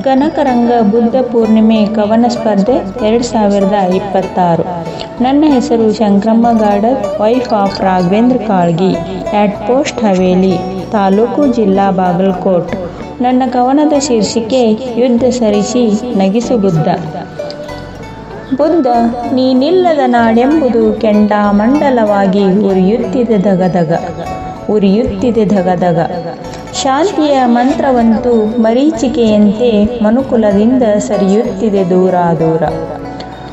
ಗಣಕರಂಗ ಬುದ್ಧ ಪೂರ್ಣಿಮೆ ಕವನ ಸ್ಪರ್ಧೆ 2026. ನನ್ನ ಹೆಸರು Shankramma Gadar, wife of Raghavendra Kalgi, at post Haveli, taluk ಜಿಲ್ಲಾ ಬಾಗಲಕೋಟ್. ನನ್ನ ಕವನದ ಶೀರ್ಷಿಕೆ ಯುದ್ಧ ಸರಿಸಿ ನಗಿಸು ಬುದ್ಧ. ಬುದ್ಧ ನೀನಿಲ್ಲದ ನಾಡೆಂಬುದು ಕೆಂಡಾಮಂಡಲವಾಗಿ ಉರಿಯುತ್ತಿದೆ ಧಗಧಗ. ಶಾಂತಿಯ ಮಂತ್ರವಂತೂ ಮರೀಚಿಕೆಯಂತೆ ಮನುಕುಲದಿಂದ ಸರಿಯುತ್ತಿದೆ ದೂರ.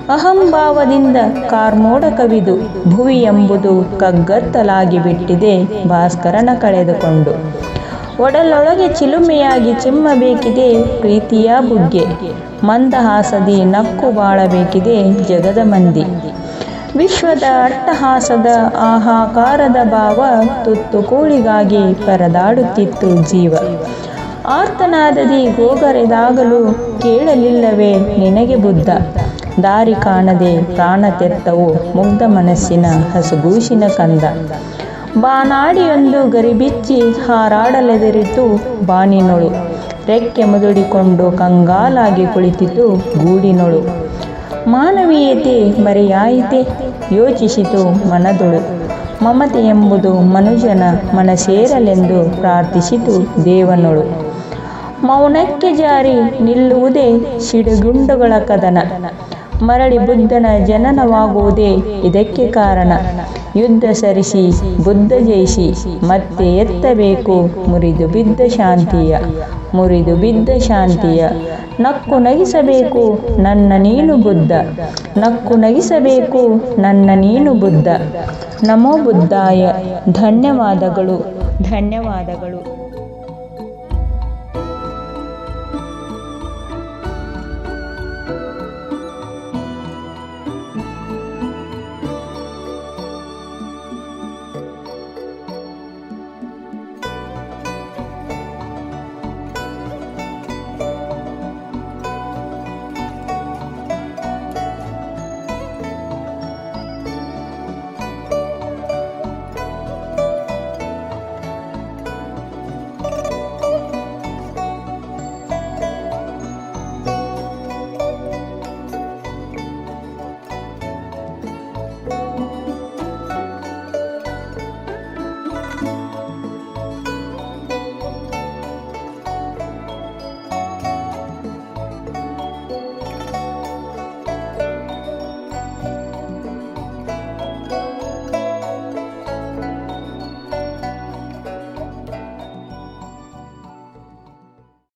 ಅಹಂಭಾವದಿಂದ ಕಾರ್ಮೋಡ ಕವಿದು ಭುವಿ ಎಂಬುದು ಕಗ್ಗತ್ತಲಾಗಿ ಬಿಟ್ಟಿದೆ ಭಾಸ್ಕರನ ಕಳೆದುಕೊಂಡು. ಒಡಲೊಳಗೆ ಚಿಲುಮೆಯಾಗಿ ಚಿಮ್ಮಬೇಕಿದೆ ಪ್ರೀತಿಯ ಬುಗ್ಗೆ. ಮಂದಹಾಸದಿ ನಕ್ಕು ಬಾಳಬೇಕಿದೆ ಜಗದ ಮಂದಿ. ವಿಶ್ವದ ಅಟ್ಟಹಾಸದ ಆಹಾಕಾರದ ಭಾವ ತುತ್ತುಕೂಳಿಗಾಗಿ ಪರದಾಡುತ್ತಿತ್ತು ಜೀವ. ಆರ್ತನಾದದಿ ಗೋಗರೆದಾಗಲೂ ಕೇಳಲಿಲ್ಲವೇ ನಿನಗೆ ಬುದ್ಧ. ದಾರಿ ಕಾಣದೆ ಪ್ರಾಣ ತೆತ್ತವು ಮುಗ್ಧ ಮನಸ್ಸಿನ ಹಸುಗೂಸಿನ ಕಂದ. ಬಾನಾಡಿಯೊಂದು ಗರಿಬಿಚ್ಚಿ ಹಾರಾಡಲೆದರಿತು ಬಾನಿನೊಳು. ರೆಕ್ಕೆ ಮುದುಡಿಕೊಂಡು ಕಂಗಾಲಾಗಿ ಕುಳಿತಿತು ಗೂಡಿನೊಳು. ಮಾನವೀಯತೆ ಮರೆಯಾಯಿತೆ ಯೋಚಿಸಿತು ಮನದೊಳು. ಮಮತೆ ಎಂಬುದು ಮನುಜನ ಮನಸೇರಲೆಂದು ಪ್ರಾರ್ಥಿಸಿತು ದೇವನೊಳು. ಮೌನಕ್ಕೆ ಜಾರಿ ನಿಲ್ಲುವುದೇ ಸಿಡಿಗುಂಡುಗಳ ಕದನ. ಮರಳಿ ಬುದ್ಧನ ಜನನವಾಗುವುದೇ ಇದಕ್ಕೆ ಕಾರಣ. ಯುದ್ಧ ಸರಿಸಿ ಬುದ್ಧ ಜಯಿಸಿ ಮತ್ತೆ ಎತ್ತಬೇಕು ಮುರಿದು ಬಿದ್ದ ಶಾಂತಿಯ. ನಕ್ಕು ನಗಿಸಬೇಕು ನನ್ನ ನೀನು ಬುದ್ಧ. ನಮೋ ಬುದ್ಧಾಯ. ಧನ್ಯವಾದಗಳು.